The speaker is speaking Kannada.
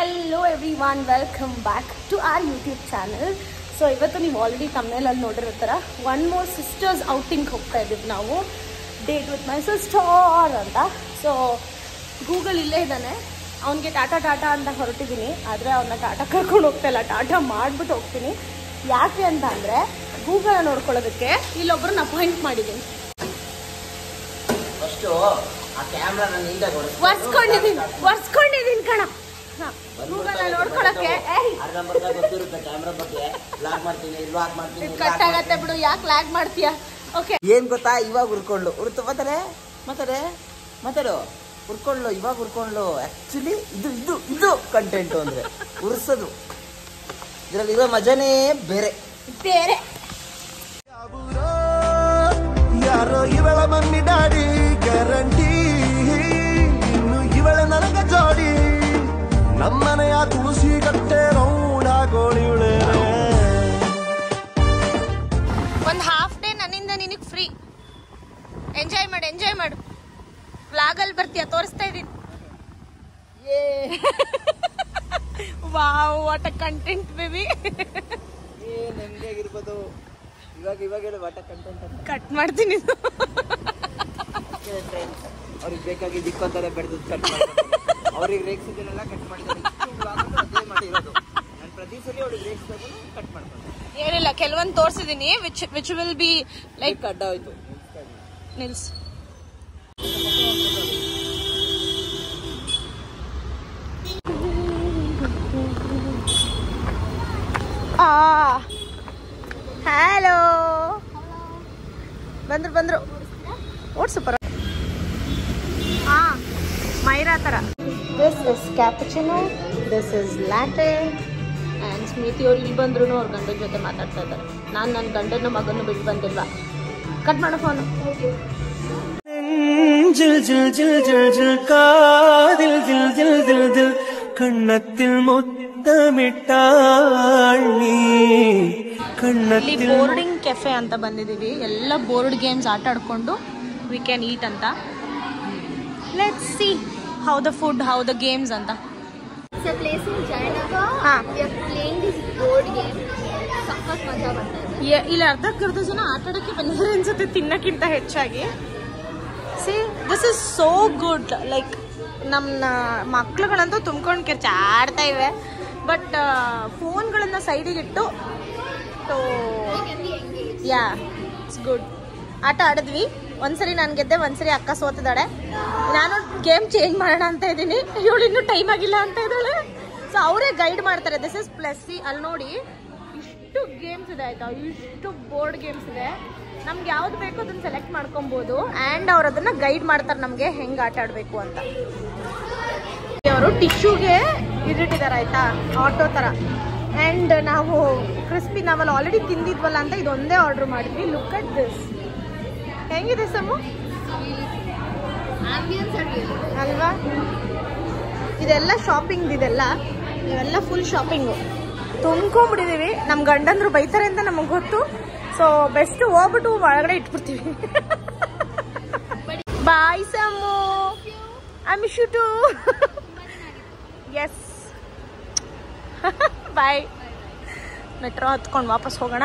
Hello everyone, welcome back to our YouTube channel. So ಇವತ್ತು ನೀವು ಆಲ್ರೆಡಿ ತಮ್ಮನೇಲಲ್ಲಿ ನೋಡಿರ್ತೀರ ಒನ್ ಮೋರ್ ಸಿಸ್ಟರ್ಸ್ ಔಟಿಂಗ್ ಹೋಗ್ತಾ ಇದ್ದೀವಿ ನಾವು ಡೇಟ್ ವಿತ್ ಮೈ ಸಿಸ್ಟರ್ ಅಂತ. ಸೊ ಗೂಗಲ್ ಇಲ್ಲೇ ಇದ್ದಾನೆ, ಅವನಿಗೆ ಟಾಟಾ ಅಂತ ಹೊರಟಿದ್ದೀನಿ. ಆದರೆ ಅವನ್ನ ಟಾಟಾ ಕರ್ಕೊಂಡು ಹೋಗ್ತಾ ಇಲ್ಲ, ಟಾಟಾ ಮಾಡಿಬಿಟ್ಟು ಹೋಗ್ತೀನಿ. ಯಾಕೆ ಅಂತ ಅಂದರೆ ಗೂಗಲ್ ನೋಡ್ಕೊಳ್ಳೋದಕ್ಕೆ ಇಲ್ಲೊಬ್ಬರನ್ನ ಅಪಾಯಿಂಟ್ ಮಾಡಿದ್ದೀನಿ. ಒರ್ಸ್ಕೊಂಡಿದ್ದೀನಿ ಕಣ ನೋಡ್ಕೊಳಕ್ಕೆ. ಕಟ್ಟಾಗತ್ತೆ ಬಿಡು, ಯಾಕೆ ಲ್ಯಾಗ್ ಮಾಡ್ತೀಯಾ? ಓಕೆ, ಏನ್ ಗೊತ್ತಾ, ಇವಾಗ ಹುರ್ಕೊಳ್ಳು ಮಾತಾಡು ಹುರ್ಕೊಳ್ಳು, ಇವಾಗ ಹುರ್ಕೊಳ್ಳು. ಆಕ್ಚುಲಿ ಇದು ಕಂಟೆಂಟ್ ಅಂದ್ರೆ ಉರ್ಸೋದು, ಇದ್ರಲ್ಲಿ ಇರೋ ಮಜಾನೇ ಬೇರೆ. ಯಾರೋ ಇವಳ ಮಮ್ಮಿ ಡ್ಯಾಡಿ ಗ್ಯಾರಂಟಿ, ಇನ್ನು ಇವಳ ನನಗ ಜೋಡಿ. ನಮ್ಮನೆಯ ತುಳಸಿ ಕಟ್ಟೆ ರೌಡಾಗೋಳಿವಳೆ. ಒಂದು ಹಾಫ್ ಡೇ ನನ್ನಿಂದ ನಿನಗೆ ಫ್ರೀ. ಎಂಜಾಯ್ ಮಾಡು. ವ್ಲಾಗಲ್ಲಿ ಬರ್ತೀಯ, ತೋರಿಸ್ತಾ ಇದ್ದೀನಿ. Wow, what a content baby. ನೆಮ್ಮದಿಯಾಗಿರ್ಬೋದು. ಇವಾಗ ವಾಟ ಕಂಟೆಂಟ್ ಅಂತ ಕಟ್ ಮಾಡ್ತೀನಿ. ಅವ್ರಿಗೆ ಬೇಕಾಗಿ ದಿಕ್ಕೊಂತಾರೆ ಬೆಳೆದು ಕಟ್ ಮಾಡ್ತಾರೆ. ಅವ್ರಿಗೆ ರೇಗ್ಸಿದ್ದನ್ನೆಲ್ಲ ಕಟ್ ಮಾಡಿದ್ದಾರೆ. ಅದೇ ಮಾಡಿರೋದು. ನಾನು ಪ್ರತಿ ಸಲ ಅವ್ರಿಗೆ ರೇಗ್ಸ್ದಾಗ ಕಟ್ ಮಾಡ್ತಾರೆ. ಏನಿಲ್ಲ, ಕೆಲವೊಂದು ತೋರಿಸಿದ್ದೀನಿ ವಿಚ್ ವಿಲ್ ಬಿ ಲೈಕ್ ಅಡ್ಡ ಹೋಯ್ತು. ನಿಲ್ಸ್. ಹಲೋ, ಬಂದ್ರು ಓಟ್ ಸೂಪರ್. ಮೈರಾ ತರ. This is cappuccino, this is latte. And Smiti ಅವ್ರು ಇಲ್ಲಿ ಬಂದ್ರು ಅವ್ರ ಗಂಡನ ಜೊತೆ ಮಾತಾಡ್ತಾ ಇದ್ದಾರೆ. ನಾನು ನನ್ನ ಗಂಡನ ಮಗನ್ನು ಬಿಟ್ಟು ಬಂದಿಲ್ವಾ. ಕಟ್ ಮಾಡೋ ಫೋನು. ಕಣ್ಣತ್ತಿಲ್ ಮುತ್ತಮಿಟ್ಟಾಳಿ. ಇಲ್ಲಿ ಬೋರ್ಡಿಂಗ್ ಕೆಫೆ ಅಂತ ಬಂದಿದ್ದೀವಿ. ಎಲ್ಲ ಬೋರ್ಡ್ ಗೇಮ್ಸ್ ಆಟ ಆಡ್ಕೊಂಡು ವಿ ಕ್ಯಾನ್ ಈಟ್ ಅಂತ. Let's see how the food, how the games ಅಂತ. It's a place in Jayanagar. We are playing this board game. ಸಖತ್ ಮಜಾ ಬರ್ತಾ ಇದೆ. ಇಲ್ಲಿ ಅರ್ಧ ಜನ ಆಟ ಆಡೋಕ್ಕೆ ಬಂದಿದ್ದಾರೆ ಅನ್ಸುತ್ತೆ, ತಿನ್ನಕ್ಕಿಂತ ಹೆಚ್ಚಾಗಿ. See this is so good. Like ನಮ್ಮ ಮಕ್ಳುಗಳಂತೂ ತುಂಬ್ಕೊಂಡು ಕಿರ್ಚಾಡ್ತಾ ಇವೆ. ಬಟ್ ಫೋನ್ಗಳನ್ನ ಸೈಡಿಗಿಟ್ಟು ಯಾ ಇಟ್ಸ್ ಗುಡ್. ಆಟ ಆಡಿದ್ವಿ. ಒಂದ್ಸರಿ ನಾನು ಗೆದ್ದೆ, ಒಂದ್ಸರಿ ಅಕ್ಕ ಸೋತಿದ್ದಾಳೆ. ನಾನು ಗೇಮ್ ಚೇಂಜ್ ಮಾಡೋಣ ಅಂತ ಇದ್ದೀನಿ, ಇವಳು ಇನ್ನೂ ಟೈಮ್ ಆಗಿಲ್ಲ ಅಂತ ಇದ್ದಾಳೆ. ಸೊ ಅವರೇ ಗೈಡ್ ಮಾಡ್ತಾರೆ. This is plus. ಅಲ್ಲಿ ನೋಡಿ ಇಷ್ಟು ಗೇಮ್ಸ್ ಇದೆ ಆಯ್ತಾ, ಇಷ್ಟು ಬೋರ್ಡ್ ಗೇಮ್ಸ್ ಇದೆ. ನಮ್ಗೆ ಯಾವ್ದು ಬೇಕೋ ಅದನ್ನ ಸೆಲೆಕ್ಟ್ ಮಾಡ್ಕೊಬೋದು. ಆ್ಯಂಡ್ ಅವ್ರು ಅದನ್ನ ಗೈಡ್ ಮಾಡ್ತಾರೆ ನಮಗೆ ಹೆಂಗೆ ಆಟ ಆಡಬೇಕು ಅಂತ. ಅವರು ಟಿಶ್ಯೂಗೆ ಇಟ್ಟಿದ್ದಾರೆ ಆಯ್ತಾ, ಆಟೋ ಥರ. ಆ್ಯಂಡ್ ನಾವು ಕ್ರಿಸ್ಪಿ ನಾವಲ್ಲಿ ಆಲ್ರೆಡಿ ತಿಂದಿದ್ವಲ್ಲ ಅಂತ ಇದೊಂದೇ ಆರ್ಡರ್ ಮಾಡಿದ್ವಿ. ಲುಕ್ ಅಟ್ ದಿಸ್, ಹೆಂಗಿದೆ ಸಮ್ಮು ಅಲ್ವಾ? ಇದೆಲ್ಲ ಶಾಪಿಂಗ್, ಇವೆಲ್ಲ ಫುಲ್ ಶಾಪಿಂಗು. ತುಂಬ್ಕೊಂಡ್ಬಿಟ್ಟಿದ್ದೀವಿ. ನಮ್ಮ ಗಂಡಂದ್ರು ಬೈತಾರೆ ಅಂತ ನಮಗೆ ಗೊತ್ತು. ಸೊ ಬೆಸ್ಟ್ ಹೋಗ್ಬಿಟ್ಟು ಒಳಗಡೆ ಇಟ್ಬಿಡ್ತೀವಿ. Bye Sammu, I miss you too. Yes bye. Metro ಹತ್ಕೊಂಡು ವಾಪಸ್ ಹೋಗೋಣ.